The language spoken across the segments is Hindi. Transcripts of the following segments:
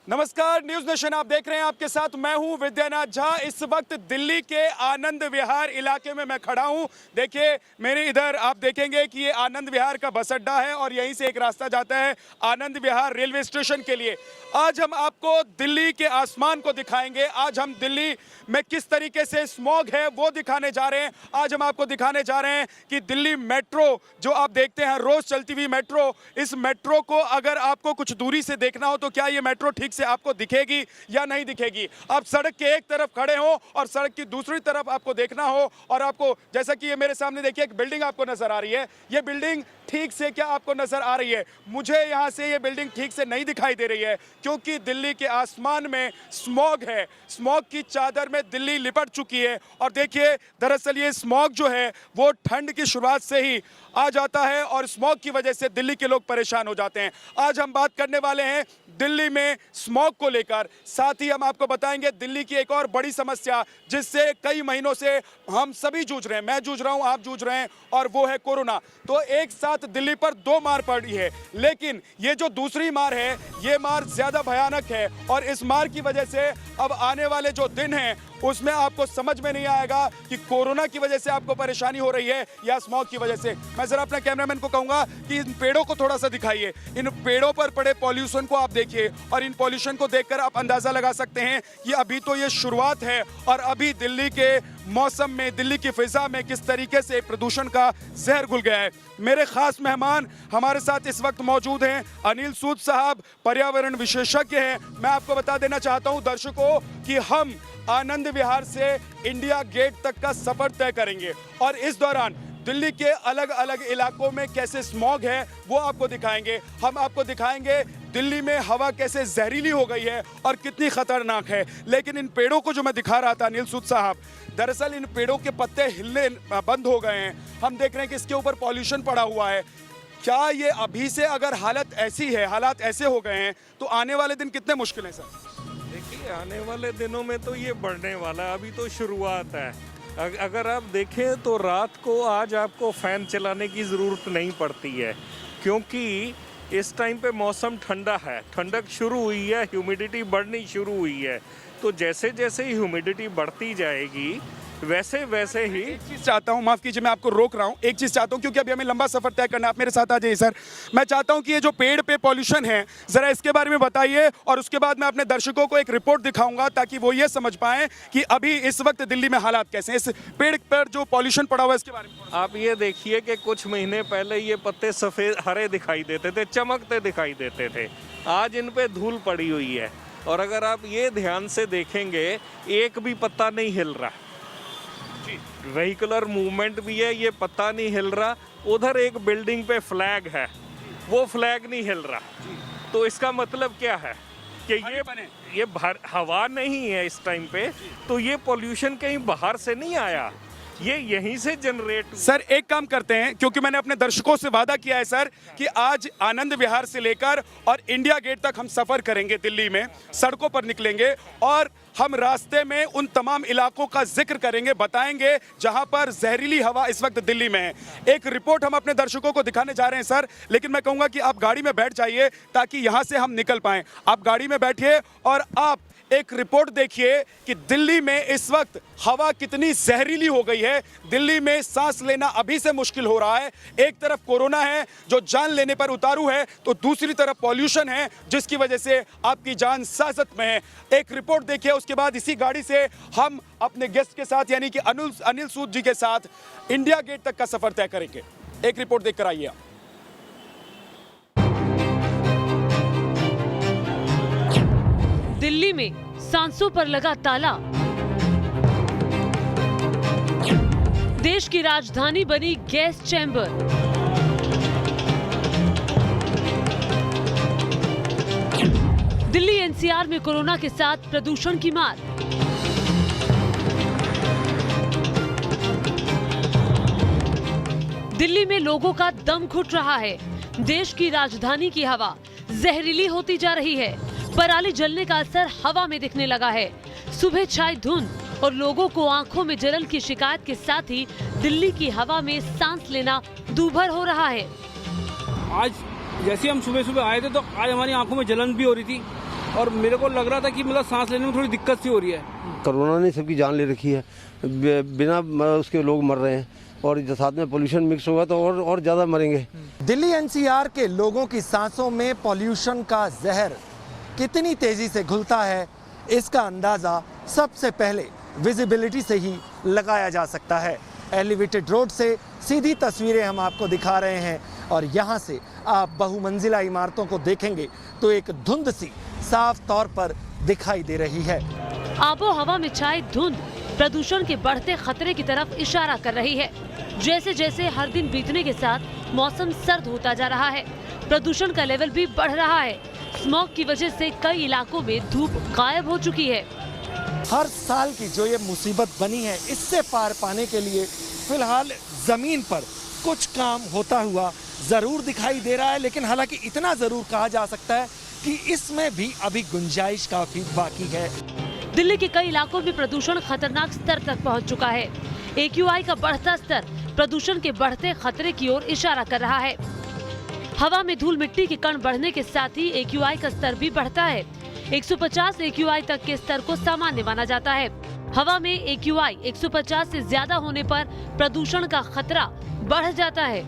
नमस्कार, न्यूज नेशन आप देख रहे हैं। आपके साथ मैं हूं विद्यानाथ झा। इस वक्त दिल्ली के आनंद विहार इलाके में मैं खड़ा हूं। देखिए मेरे इधर आप देखेंगे कि ये आनंद विहार का बस अड्डा है और यहीं से एक रास्ता जाता है आनंद विहार रेलवे स्टेशन के लिए। आज हम आपको दिल्ली के आसमान को दिखाएंगे। आज हम दिल्ली में किस तरीके से स्मॉग है वो दिखाने जा रहे हैं। आज हम आपको दिखाने जा रहे हैं कि दिल्ली मेट्रो जो आप देखते हैं रोज चलती हुई मेट्रो, इस मेट्रो को अगर आपको कुछ दूरी से देखना हो तो क्या ये मेट्रो ठीक से आपको दिखेगी या नहीं दिखेगी। आप सड़क के एक तरफ खड़े हो और सड़क की दूसरी तरफ आपको देखना हो और आपको, जैसा कि ये मेरे सामने देखिए एक बिल्डिंग आपको नजर आ रही है, ये बिल्डिंग ठीक से क्या आपको नजर आ रही है? मुझे यहाँ से ये बिल्डिंग ठीक से नहीं दिखाई दे रही है क्योंकि दिल्ली के आसमान में स्मॉग है। स्मॉग की चादर में दिल्ली लिपट चुकी है और देखिए दरअसल ये स्मॉग जो है वो ठंड की शुरुआत से ही आ जाता है और स्मॉग की वजह से दिल्ली के लोग परेशान हो जाते हैं। आज हम बात करने वाले हैं दिल्ली में स्मॉग को लेकर। साथ ही हम आपको बताएंगे दिल्ली की एक और बड़ी समस्या जिससे कई महीनों से हम सभी जूझ रहे हैं, मैं जूझ रहा हूं, आप जूझ रहे हैं, और वो है कोरोना। तो एक साथ दिल्ली पर दो मार पड़ी है, लेकिन ये जो दूसरी मार है ये मार ज्यादा भयानक है और इस मार की वजह से अब आने वाले जो दिन हैं उसमें आपको समझ में नहीं आएगा कि कोरोना की वजह से आपको परेशानी हो रही है या स्मॉग की वजह से। मैं जरा अपने कैमरामैन को कहूंगा कि इन पेड़ों को थोड़ा सा दिखाइए। इन पेड़ों पर पड़े पॉल्यूशन को आप देखिए और इन पॉल्यूशन को देखकर आप अंदाजा लगा सकते हैं कि अभी तो ये शुरुआत है और अभी दिल्ली के मौसम में, दिल्ली की फिजा में किस तरीके से प्रदूषण का जहर घुल गया है। मेरे खास मेहमान हमारे साथ इस वक्त मौजूद हैं। अनिल सूद साहब पर्यावरण विशेषज्ञ हैं। मैं आपको बता देना चाहता हूं दर्शकों कि हम आनंद विहार से इंडिया गेट तक का सफर तय करेंगे और इस दौरान दिल्ली के अलग अलग इलाकों में कैसे स्मॉग है वो आपको दिखाएंगे। हम आपको दिखाएंगे दिल्ली में हवा कैसे जहरीली हो गई है और कितनी खतरनाक है। लेकिन इन पेड़ों को जो मैं दिखा रहा था अनिल सूद साहब, दरअसल इन पेड़ों के पत्ते हिलने बंद हो गए हैं। हम देख रहे हैं कि इसके ऊपर पॉल्यूशन पड़ा हुआ है। क्या ये अभी से अगर हालत ऐसी है, हालात ऐसे हो गए हैं तो आने वाले दिन कितने मुश्किल हैं सर? देखिए आने वाले दिनों में तो ये बढ़ने वाला है, अभी तो शुरुआत है। अगर आप देखें तो रात को आज आपको फैन चलाने की ज़रूरत नहीं पड़ती है क्योंकि इस टाइम पे मौसम ठंडा है, ठंडक शुरू हुई है, ह्यूमिडिटी बढ़नी शुरू हुई है। तो जैसे जैसे ही ह्यूमिडिटी बढ़ती जाएगी वैसे वैसे ही एक चीज चाहता हूं, माफ कीजिए मैं आपको रोक रहा हूं, एक चीज चाहता हूं क्योंकि अभी हमें लंबा सफर तय करना है। आप मेरे साथ आ जाइए सर। मैं चाहता हूं कि ये जो पेड़ पे पॉल्यूशन है जरा इसके बारे में बताइए और उसके बाद मैं अपने दर्शकों को एक रिपोर्ट दिखाऊंगा ताकि वो ये समझ पाए कि अभी इस वक्त दिल्ली में हालात कैसे हैं। इस पेड़ पर जो पॉल्यूशन पड़ा हुआ है इसके बारे में आप ये देखिए कि कुछ महीने पहले ये पत्ते सफ़ेद हरे दिखाई देते थे, चमकते दिखाई देते थे, आज इन पे धूल पड़ी हुई है। और अगर आप ये ध्यान से देखेंगे एक भी पत्ता नहीं हिल रहा, वेहिकुलर मूवमेंट भी है, ये पत्ता नहीं हिल रहा। उधर एक बिल्डिंग पे फ्लैग है, वो फ्लैग नहीं हिल रहा। तो इसका मतलब क्या है कि ये हवा नहीं है इस टाइम पे, तो ये पोल्यूशन कहीं बाहर से नहीं आया, ये यहीं से जनरेट। सर एक काम करते हैं, क्योंकि मैंने अपने दर्शकों से वादा किया है सर कि आज आनंद विहार से लेकर और इंडिया गेट तक हम सफर करेंगे, दिल्ली में सड़कों पर निकलेंगे और हम रास्ते में उन तमाम इलाकों का जिक्र करेंगे, बताएंगे जहां पर जहरीली हवा इस वक्त दिल्ली में है। एक रिपोर्ट हम अपने दर्शकों को दिखाने जा रहे हैं सर, लेकिन मैं कहूंगा कि आप गाड़ी में बैठ जाइए ताकि यहां से हम निकल पाएं। आप गाड़ी में बैठिए और आप एक रिपोर्ट देखिए कि दिल्ली में इस वक्त हवा कितनी जहरीली हो गई है। दिल्ली में सांस लेना अभी से मुश्किल हो रहा है। एक तरफ कोरोना है जो जान लेने पर उतारू है, तो दूसरी तरफ पॉल्यूशन है जिसकी वजह से आपकी जान साजत में है। एक रिपोर्ट देखिए, उसके बाद इसी गाड़ी से हम अपने गेस्ट के साथ यानी कि अनिल सूद जी के साथ इंडिया गेट तक का सफर तय करेंगे। एक रिपोर्ट देखकर आइए आप। दिल्ली में सांसों पर लगा ताला। देश की राजधानी बनी गैस चैम्बर। दिल्ली एनसीआर में कोरोना के साथ प्रदूषण की मार। दिल्ली में लोगों का दम घुट रहा है। देश की राजधानी की हवा जहरीली होती जा रही है। पराली जलने का असर हवा में दिखने लगा है। सुबह छाई धुंध और लोगों को आंखों में जलन की शिकायत के साथ ही दिल्ली की हवा में सांस लेना दूभर हो रहा है। आज जैसे हम सुबह सुबह आए थे तो आज हमारी आंखों में जलन भी हो रही थी और मेरे को लग रहा था कि मतलब सांस लेने में थोड़ी दिक्कत सी हो रही है। कोरोना ने सबकी जान ले रखी है, बिना उसके लोग मर रहे हैं और साथ में पोल्यूशन मिक्स हुआ तो और ज़्यादा मरेंगे। दिल्ली एनसीआर के लोगों की सांसों में पॉल्यूशन का जहर कितनी तेजी से घुलता है, इसका अंदाज़ा सबसे पहले विजिबिलिटी से ही लगाया जा सकता है। एलिवेटेड रोड से सीधी तस्वीरें हम आपको दिखा रहे हैं और यहाँ से आप बहुमंजिला इमारतों को देखेंगे तो एक धुंध सी साफ तौर पर दिखाई दे रही है। आबो हवा में छाई धुंध प्रदूषण के बढ़ते खतरे की तरफ इशारा कर रही है। जैसे जैसे हर दिन बीतने के साथ मौसम सर्द होता जा रहा है, प्रदूषण का लेवल भी बढ़ रहा है। स्मॉग की वजह से कई इलाकों में धूप गायब हो चुकी है। हर साल की जो ये मुसीबत बनी है, इससे पार पाने के लिए फिलहाल जमीन पर कुछ काम होता हुआ जरूर दिखाई दे रहा है, लेकिन हालांकि इतना जरूर कहा जा सकता है कि इसमें भी अभी गुंजाइश काफी बाकी है। दिल्ली के कई इलाकों में प्रदूषण खतरनाक स्तर तक पहुंच चुका है। AQI का बढ़ता स्तर प्रदूषण के बढ़ते खतरे की ओर इशारा कर रहा है। हवा में धूल मिट्टी के कण बढ़ने के साथ ही AQI का स्तर भी बढ़ता है। 150 AQI तक के स्तर को सामान्य माना जाता है। हवा में AQI 150 से ज्यादा होने पर प्रदूषण का खतरा बढ़ जाता है।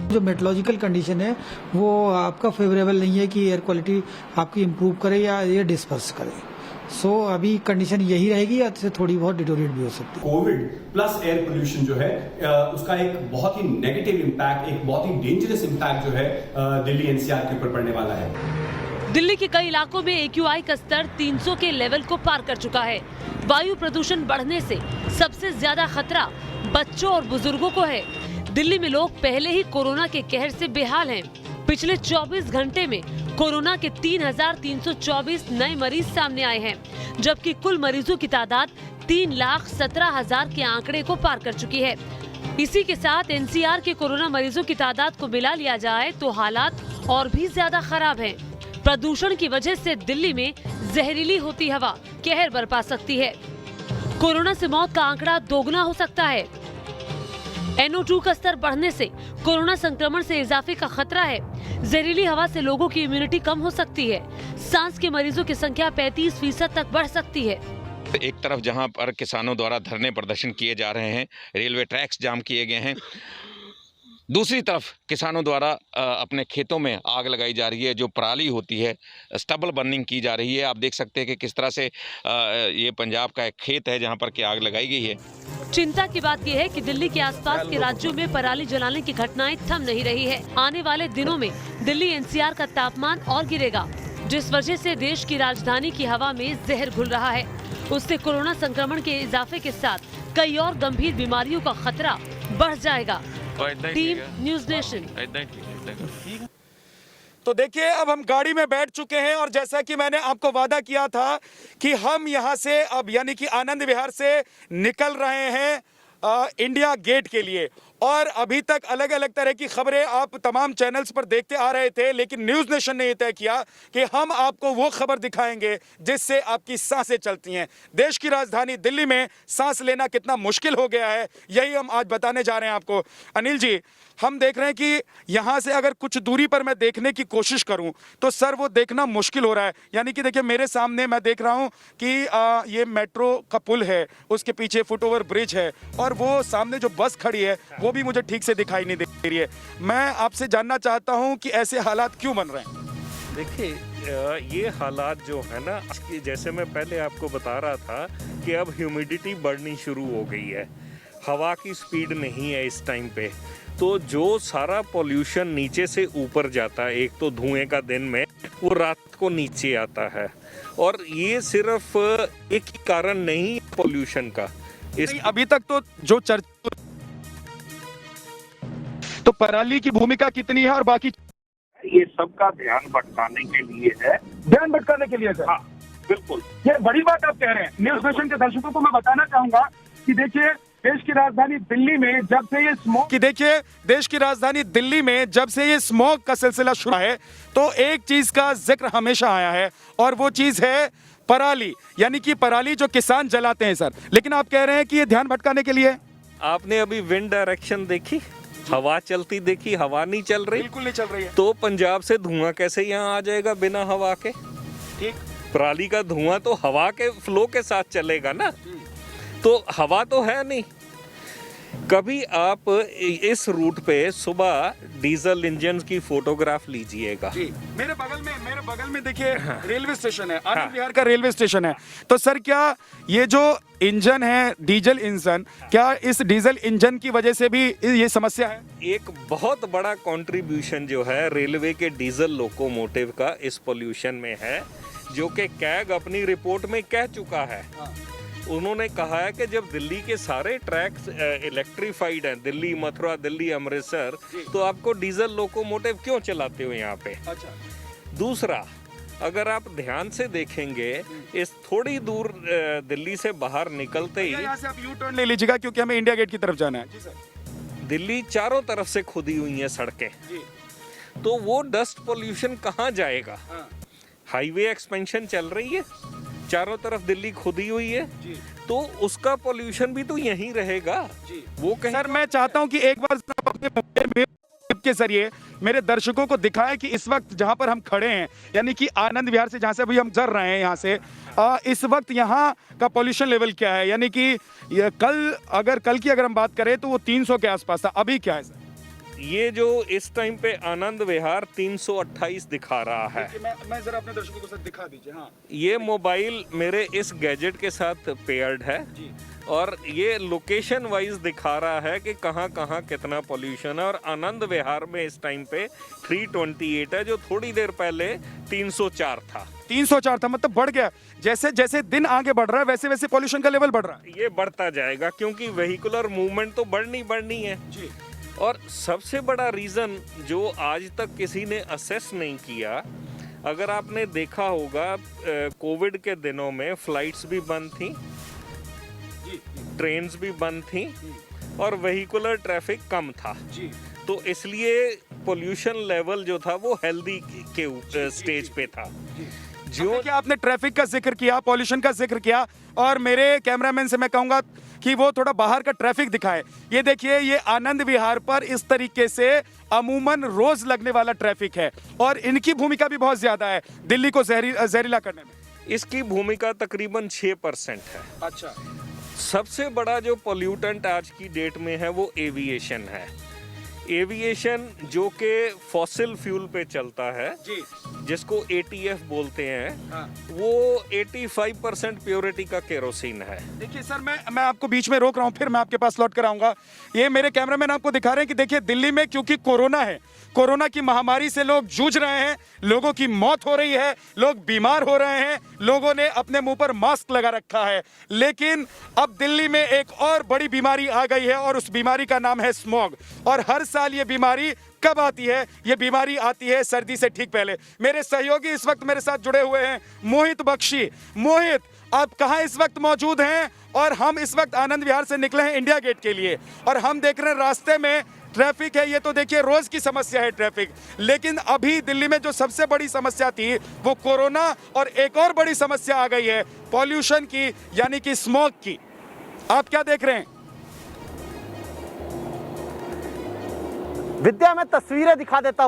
जो मेट्रोलॉजिकल कंडीशन है वो आपका फेवरेबल नहीं है कि एयर क्वालिटी आपकी इम्प्रूव करे या ये डिस्पर्स करे। सो अभी कंडीशन यही रहेगी या इससे थोड़ी बहुत डिटोरेट भी हो सकती है। कोविड प्लस एयर पोल्यूशन जो है उसका एक बहुत ही नेगेटिव इम्पैक्ट, एक बहुत ही डेंजरस इम्पैक्ट जो है दिल्ली एनसीआर के ऊपर पड़ने वाला है। दिल्ली के कई इलाकों में AQI का स्तर 300 के लेवल को पार कर चुका है। वायु प्रदूषण बढ़ने से सबसे ज्यादा खतरा बच्चों और बुजुर्गों को है। दिल्ली में लोग पहले ही कोरोना के कहर से बेहाल हैं। पिछले 24 घंटे में कोरोना के 3,324 नए मरीज सामने आए हैं, जबकि कुल मरीजों की तादाद 3,17,000 के आंकड़े को पार कर चुकी है। इसी के साथ NCR के कोरोना मरीजों की तादाद को मिला लिया जाए तो हालात और भी ज्यादा खराब हैं। प्रदूषण की वजह से दिल्ली में जहरीली होती हवा कहर बरपा सकती है। कोरोना से मौत का आंकड़ा दोगुना हो सकता है। NO2 का स्तर बढ़ने से कोरोना संक्रमण से इजाफे का खतरा है। जहरीली हवा से लोगों की इम्यूनिटी कम हो सकती है। सांस के मरीजों की संख्या 35% तक बढ़ सकती है। एक तरफ जहां पर किसानों द्वारा धरने प्रदर्शन किए जा रहे हैं, रेलवे ट्रैक्स जाम किए गए हैं, दूसरी तरफ किसानों द्वारा अपने खेतों में आग लगाई जा रही है। जो पराली होती है, स्टबल बर्निंग की जा रही है। आप देख सकते हैं कि किस तरह से ये पंजाब का एक खेत है जहां पर कि आग लगाई गई है। चिंता की बात यह है कि दिल्ली के आसपास के राज्यों में पराली जलाने की घटनाएं थम नहीं रही है। आने वाले दिनों में दिल्ली NCR का तापमान और गिरेगा, जिस वजह से देश की राजधानी की हवा में जहर घुल रहा है। उससे कोरोना संक्रमण के इजाफे के साथ कई और गंभीर बीमारियों का खतरा बढ़ जाएगा। Team news nation. तो देखिए, अब हम गाड़ी में बैठ चुके हैं और जैसा कि मैंने आपको वादा किया था कि हम यहां से अब यानी कि आनंद विहार से निकल रहे हैं इंडिया गेट के लिए। और अभी तक अलग अलग तरह की खबरें आप तमाम चैनल्स पर देखते आ रहे थे, लेकिन न्यूज़ नेशन ने यह तय किया कि हम आपको वो खबर दिखाएंगे जिससे आपकी सांसें चलती हैं। देश की राजधानी दिल्ली में सांस लेना कितना मुश्किल हो गया है, यही हम आज बताने जा रहे हैं आपको। अनिल जी, हम देख रहे हैं कि यहाँ से अगर कुछ दूरी पर मैं देखने की कोशिश करूँ तो सर वो देखना मुश्किल हो रहा है। यानी कि देखिए, मेरे सामने मैं देख रहा हूँ कि ये मेट्रो का पुल है, उसके पीछे फुटओवर ब्रिज है और वो सामने जो बस खड़ी है वो भी मुझे ठीक से दिखाई नहीं दे रही है। मैं आपसे जानना चाहता हूं कि ऐसे हालात क्यों बन रहे हैं। देखिए, ये हालात जो है ना, जैसे मैं पहले आपको बता रहा था कि अब ह्यूमिडिटी बढ़नी शुरू हो गई है, हवा की स्पीड नहीं है इस टाइम पे, तो जो सारा पोल्यूशन नीचे से ऊपर जाता है, एक तो धुएं का दिन में, वो रात को नीचे आता है। और ये सिर्फ एक ही कारण नहीं पोल्यूशन का। अभी तक तो जो चर्चा, तो पराली की भूमिका कितनी है और बाकी ये सबका ध्यान भटकाने के लिए है। ध्यान भटकाने के लिए सर? हाँ, बिल्कुल। ये बड़ी बात आप कह रहे हैं। न्यूज़ नेशन के दर्शकों को मैं बताना चाहूंगा कि देखिए, देश की राजधानी दिल्ली में जब से ये स्मोक का सिलसिला शुरू है तो एक चीज का जिक्र हमेशा आया है और वो चीज है पराली, यानी कि पराली जो किसान जलाते हैं सर। लेकिन आप कह रहे हैं कि ये ध्यान भटकाने के लिए। आपने अभी विंड डायरेक्शन देखी, हवा चलती देखी? हवा नहीं चल रही, बिल्कुल नहीं चल रही है। तो पंजाब से धुआं कैसे यहाँ आ जाएगा बिना हवा के? ठीक। पराली का धुआं तो हवा के फ्लो के साथ चलेगा ना, तो हवा तो है नहीं। कभी आप इस रूट पे सुबह डीजल इंजन की फोटोग्राफ लीजिएगा। जी, मेरे बगल में देखिए रेलवे स्टेशन है, आनंद विहार का रेलवे स्टेशन है। तो सर क्या ये जो इंजन है डीजल इंजन, क्या इस डीजल इंजन की वजह से भी ये समस्या है? एक बहुत बड़ा कंट्रीब्यूशन जो है रेलवे के डीजल लोकोमोटिव का इस पोल्यूशन में है, जो कि कैग अपनी रिपोर्ट में कह चुका है। उन्होंने कहा है कि जब दिल्ली के सारे ट्रैक्स इलेक्ट्रीफाइड हैं, दिल्ली मथुरा, दिल्ली अमृतसर, तो आपको डीजल लोकोमोटिव क्यों चलाते हो यहाँ पे? अच्छा। दूसरा, अगर आप ध्यान से देखेंगे, इस थोड़ी दूर दिल्ली से बाहर निकलते ही यहाँ से आप यू टर्न ले लीजिएगा क्योंकि हमें इंडिया गेट की तरफ जाना है। जी सर। दिल्ली चारों तरफ से खुदी हुई है सड़कें, तो वो डस्ट पोल्यूशन कहाँ जाएगा? हाईवे एक्सपेंशन चल रही है, चारों तरफ दिल्ली खुदी हुई है, तो उसका पोल्यूशन भी तो यहीं रहेगा। वो कहीं सर मैं चाहता हूं कि एक बार अपने के जरिए मेरे दर्शकों को दिखाएं कि इस वक्त जहां पर हम खड़े हैं, यानी कि आनंद विहार से जहां से अभी हम गुजर रहे हैं, यहां से इस वक्त यहां का पोल्यूशन लेवल क्या है। यानी कि कल की अगर हम बात करें तो वो 300 के आसपास था, अभी क्या है सर? ये जो इस टाइम पे आनंद विहार 328 दिखा रहा है। मैं जरा अपने दर्शकों को सर दिखा दीजिए। हाँ, ये मोबाइल मेरे इस गैजेट के साथ पेयर्ड है और ये लोकेशन वाइज दिखा रहा है कि कहाँ कहाँ कितना पोल्यूशन है। और आनंद विहार में इस टाइम पे 328 है, जो थोड़ी देर पहले 304 था। 304 था, मतलब बढ़ गया। जैसे जैसे दिन आगे बढ़ रहा है वैसे वैसे पोल्यूशन का लेवल बढ़ रहा है। ये बढ़ता जाएगा क्योंकि वेहिकुलर मूवमेंट तो बढ़नी है जी। और सबसे बड़ा रीज़न जो आज तक किसी ने असेस नहीं किया, अगर आपने देखा होगा कोविड के दिनों में फ्लाइट्स भी बंद थी, ट्रेन्स भी बंद थी और वेहिकुलर ट्रैफिक कम था, तो इसलिए पोल्यूशन लेवल जो था वो हेल्दी के स्टेज पे था। जो कि आपने ट्रैफिक का जिक्र किया, पॉल्यूशन का जिक्र किया, और मेरे कैमरामैन से मैं कहूंगा कि वो थोड़ा बाहर का ट्रैफिक दिखाए। ये देखिए, ये आनंद विहार पर इस तरीके से अमूमन रोज लगने वाला ट्रैफिक है और इनकी भूमिका भी बहुत ज्यादा है दिल्ली को जहरीला करने में। इसकी भूमिका तकरीबन 6% है। अच्छा। सबसे बड़ा जो पोल्यूटेंट आज की डेट में है वो एविएशन है। एविएशन जो कि फॉसिल फ्यूल पे चलता है जी, जिसको ATF बोलते हैं। हाँ। वो 85% प्योरिटी का केरोसिन है। देखिए सर, मैं आपको बीच में रोक रहा हूँ, फिर मैं आपके पास लौट कर आऊंगा। ये मेरे कैमरामैन आपको दिखा रहे हैं कि देखिए दिल्ली में क्योंकि कोरोना है, कोरोना की महामारी से लोग जूझ रहे हैं, लोगों की मौत हो रही है, लोग बीमार हो रहे हैं, लोगों ने अपने मुंह पर मास्क लगा रखा है। लेकिन अब दिल्ली में एक और बड़ी बीमारी आ गई है और उस बीमारी का नाम है स्मॉग। और हर साल ये बीमारी कब आती है? ये बीमारी आती है सर्दी से ठीक पहले। मेरे सहयोगी इस वक्त मेरे साथ जुड़े हुए हैं, मोहित बख्शी। मोहित, आप कहाँ इस वक्त मौजूद हैं? और हम इस वक्त आनंद विहार से निकले हैं इंडिया गेट के लिए और हम देख रहे हैं रास्ते में ट्रैफिक है। ये तो देखिए रोज की समस्या है ट्रैफिक, लेकिन अभी दिल्ली में जो सबसे बड़ी समस्या थी वो कोरोना, और एक और बड़ी समस्या आ गई है पॉल्यूशन की, यानी कि स्मॉग की। आप क्या देख रहे हैं? विद्या, मैं तस्वीरें दिखा देता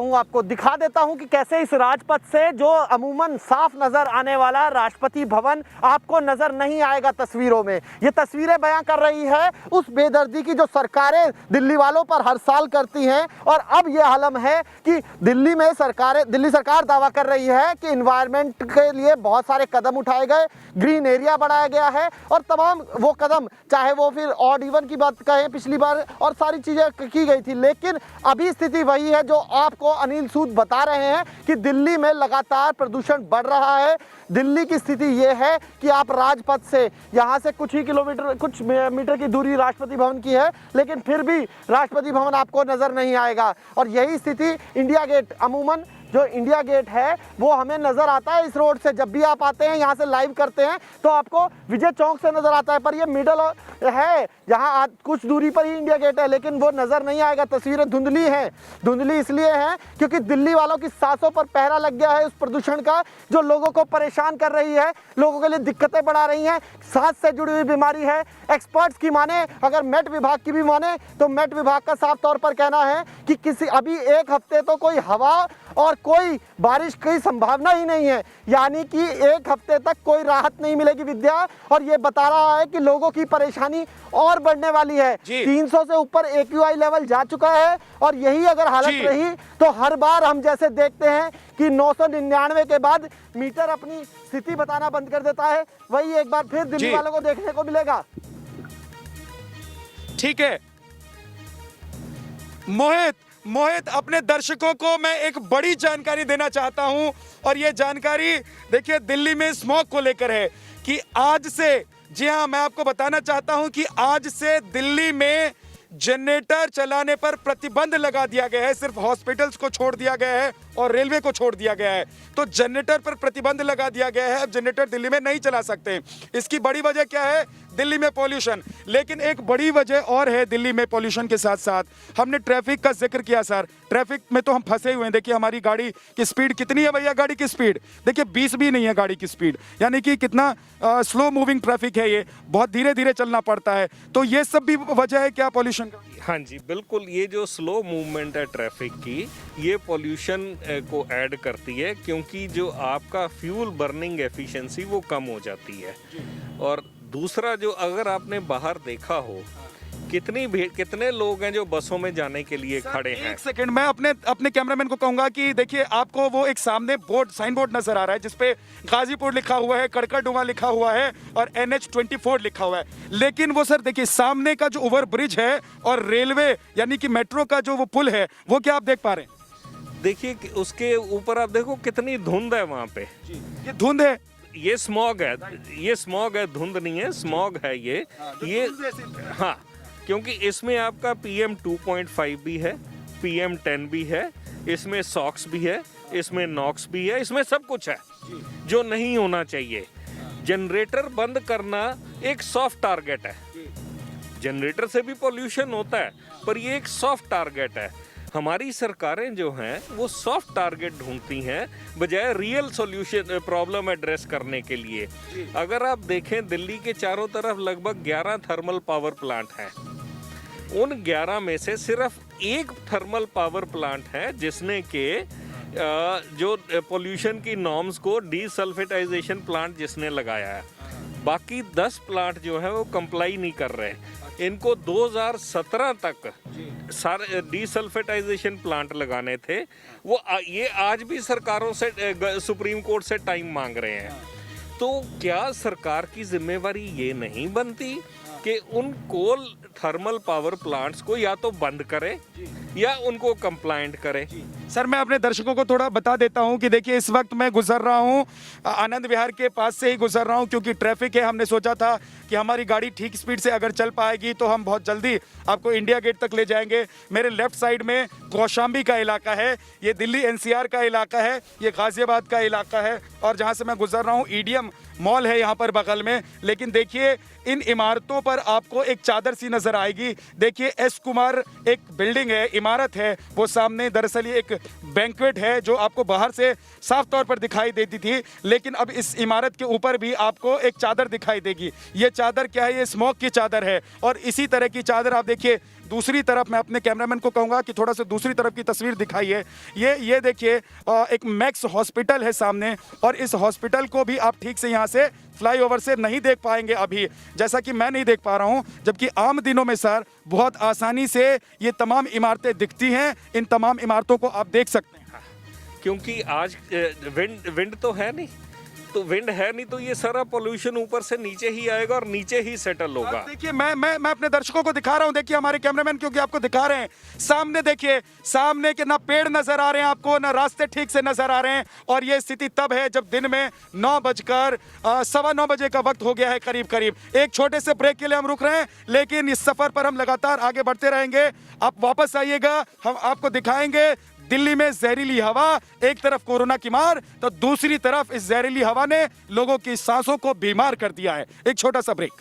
हूं कि कैसे इस राजपथ से जो अमूमन साफ नजर आने वाला राष्ट्रपति भवन आपको नजर नहीं आएगा तस्वीरों में। ये तस्वीरें बयां कर रही है उस बेदर्दी की जो सरकारें दिल्ली वालों पर हर साल करती हैं। और अब ये आलम है कि दिल्ली सरकार दावा कर रही है कि इन्वायरमेंट के लिए बहुत सारे कदम उठाए गए, ग्रीन एरिया बढ़ाया गया है और तमाम वो कदम, चाहे वो फिर ऑड इवन की बात कहें पिछली बार, और सारी चीजें की गई थी। लेकिन अभी स्थिति वही है जो आपको अनिल सूद बता रहे हैं कि दिल्ली में लगातार प्रदूषण बढ़ रहा है। दिल्ली की स्थिति ये है कि आप राजपथ से यहाँ से कुछ मीटर की दूरी राष्ट्रपति भवन की है, लेकिन फिर भी राष्ट्रपति भवन आपको नजर नहीं आएगा। और यही स्थिति इंडिया गेट, अमूमन जो इंडिया गेट है वो हमें नजर आता है इस रोड से। जब भी आप आते हैं यहाँ से लाइव करते हैं तो आपको विजय चौक से नजर आता है, पर ये मिडल है जहाँ कुछ दूरी पर ही इंडिया गेट है, लेकिन वो नजर नहीं आएगा। तस्वीरें धुंधली हैं। धुंधली इसलिए हैं क्योंकि दिल्ली वालों की सांसों पर पहरा लग गया है उस प्रदूषण का, जो लोगों को परेशान कर रही है, लोगों के लिए दिक्कतें बढ़ा रही हैं। सांस से जुड़ी हुई बीमारी है। एक्सपर्ट्स की माने, अगर मेट विभाग की भी माने, तो मेट विभाग का साफ तौर पर कहना है कि अभी एक हफ्ते तो कोई हवा और कोई बारिश की संभावना ही नहीं है, यानी कि 1 हफ्ते तक कोई राहत नहीं मिलेगी विद्या। और ये बता रहा है कि लोगों की परेशानी और बढ़ने वाली है। 300 से ऊपर AQI लेवल जा चुका है और यही अगर हालत रही तो हर बार हम जैसे देखते हैं कि 999 के बाद मीटर अपनी स्थिति बताना बंद कर देता है, वही एक बार फिर दिल्ली वालों को देखने को मिलेगा। ठीक है मोहित, अपने दर्शकों को मैं एक बड़ी जानकारी देना चाहता हूं और ये जानकारी देखिए दिल्ली में स्मॉग को लेकर है कि आज से, जी हां, मैं आपको बताना चाहता हूं कि आज से दिल्ली में जनरेटर चलाने पर प्रतिबंध लगा दिया गया है। सिर्फ हॉस्पिटल्स को छोड़ दिया गया है और रेलवे को छोड़ दिया गया है। तो जनरेटर पर प्रतिबंध लगा दिया गया है, अब जनरेटर दिल्ली में नहीं चला सकते। इसकी बड़ी वजह क्या है? दिल्ली में पॉल्यूशन। लेकिन एक बड़ी वजह और है दिल्ली में पॉल्यूशन के साथ साथ, हमने ट्रैफिक का जिक्र किया सर। ट्रैफिक में तो हम फंसे हुए हैं। देखिए हमारी गाड़ी की स्पीड कितनी है भैया? गाड़ी की स्पीड देखिए 20 भी नहीं है गाड़ी की स्पीड, यानी कि कितना स्लो मूविंग ट्रैफिक है, ये बहुत धीरे धीरे चलना पड़ता है। तो ये सब भी वजह है क्या पॉल्यूशन का? हाँ जी बिल्कुल, ये जो स्लो मूवमेंट है ट्रैफिक की, ये पॉल्यूशन को ऐड करती है, क्योंकि जो आपका फ्यूल बर्निंग एफिशिएंसी वो कम हो जाती है। और दूसरा, जो अगर आपने बाहर देखा हो, कितनी भीड़, कितने लोग हैं जो बसों में जाने के लिए खड़े हैं। एक सेकंड, मैं अपने कैमरामैन को कहूंगा कि देखिए आपको वो एक सामने साइन बोर्ड नजर आ रहा है जिसपे गाजीपुर लिखा हुआ है, कड़कड़डुमा लिखा हुआ है और NH24 लिखा हुआ है। लेकिन वो सर देखिए सामने का जो ओवर ब्रिज है और रेलवे यानी कि मेट्रो का जो वो पुल है, वो क्या आप देख पा रहे हैं? देखिए उसके ऊपर आप देखो कितनी धुंध है वहाँ पे। ये धुंध है, ये स्मॉग है, ये स्मॉग है, धुंध नहीं है, स्मॉग है ये। हाँ, क्योंकि इसमें आपका PM 2.5 भी है, PM 10 भी है, इसमें SOx भी है, इसमें NOx भी है, इसमें सब कुछ है जो नहीं होना चाहिए। जनरेटर बंद करना एक सॉफ्ट टारगेट है। जनरेटर से भी पोल्यूशन होता है, पर ये एक सॉफ्ट टारगेट है। हमारी सरकारें जो हैं वो सॉफ्ट टारगेट ढूंढती हैं बजाय रियल सॉल्यूशन प्रॉब्लम एड्रेस करने के लिए। अगर आप देखें, दिल्ली के चारों तरफ लगभग 11 थर्मल पावर प्लांट हैं। उन 11 में से सिर्फ एक थर्मल पावर प्लांट है जिसने के जो पोल्यूशन की नॉर्म्स को डीसल्फेटाइजेशन प्लांट जिसने लगाया है। बाकी 10 प्लांट जो है वो कंप्लाई नहीं कर रहे। इनको 2017 तक सारे डीसल्फेटाइजेशन प्लांट लगाने थे। वो ये आज भी सरकारों से, सुप्रीम कोर्ट से टाइम मांग रहे हैं। तो क्या सरकार की जिम्मेवारी ये नहीं बनती कि उन कोल थर्मल पावर प्लांट्स को या तो बंद करे या उनको कंप्लाइंट करे? सर मैं अपने दर्शकों को थोड़ा बता देता हूं कि देखिए इस वक्त मैं गुजर रहा हूं आनंद विहार के पास से ही गुजर रहा हूं, क्योंकि ट्रैफिक है। हमने सोचा था कि हमारी गाड़ी ठीक स्पीड से अगर चल पाएगी तो हम बहुत जल्दी आपको इंडिया गेट तक ले जाएंगे। मेरे लेफ्ट साइड में कौशाम्बी का इलाका है, ये दिल्ली NCR का इलाका है, ये गाजियाबाद का इलाका है और जहाँ से मैं गुजर रहा हूँ EDM मॉल है यहाँ पर बगल में। लेकिन देखिए इन इमारतों पर आपको एक चादर सी नजर आएगी। देखिए S कुमार एक बिल्डिंग है, इमारत है, वो सामने दरअसल ये एक बैंक्वेट है जो आपको बाहर से साफ तौर पर दिखाई देती थी, लेकिन अब इस इमारत के ऊपर भी आपको एक चादर दिखाई देगी। ये चादर क्या है? ये स्मोक की चादर है। और इसी तरह की चादर आप देखिए दूसरी तरफ, मैं अपने कैमरामैन को कहूँगा कि थोड़ा सा दूसरी तरफ की तस्वीर दिखाइए। ये देखिए एक मैक्स हॉस्पिटल है सामने, और इस हॉस्पिटल को भी आप ठीक से यहाँ से फ्लाईओवर से नहीं देख पाएंगे अभी, जैसा कि मैं नहीं देख पा रहा हूँ। जबकि आम दिनों में सर बहुत आसानी से ये तमाम इमारतें दिखती हैं। इन तमाम इमारतों को आप देख सकते हैं, क्योंकि आज विंड तो है नहीं, तो विंड है नहीं तो ये सारा पोल्यूशन ऊपर से नीचे ही आएगा और नीचे ही सेटल होगा। देखिए मैं अपने दर्शकों को दिखा रहा हूं, देखिए हमारे कैमरामैन क्योंकि आपको दिखा रहे हैं सामने, देखिए सामने के ना पेड़ नजर आ रहे हैं आपको, ना रास्ते ठीक से नजर आ रहे हैं। और ये स्थिति तब है जब दिन में 9:15 बजे का वक्त हो गया है करीब। एक छोटे से ब्रेक के लिए हम रुक रहे हैं, लेकिन इस सफर पर हम लगातार आगे बढ़ते रहेंगे। आप वापस आइएगा, हम आपको दिखाएंगे दिल्ली में जहरीली हवा। एक तरफ कोरोना की मार तो दूसरी तरफ इस जहरीली हवा ने लोगों की सांसों को बीमार कर दिया है। एक छोटा सा ब्रेक।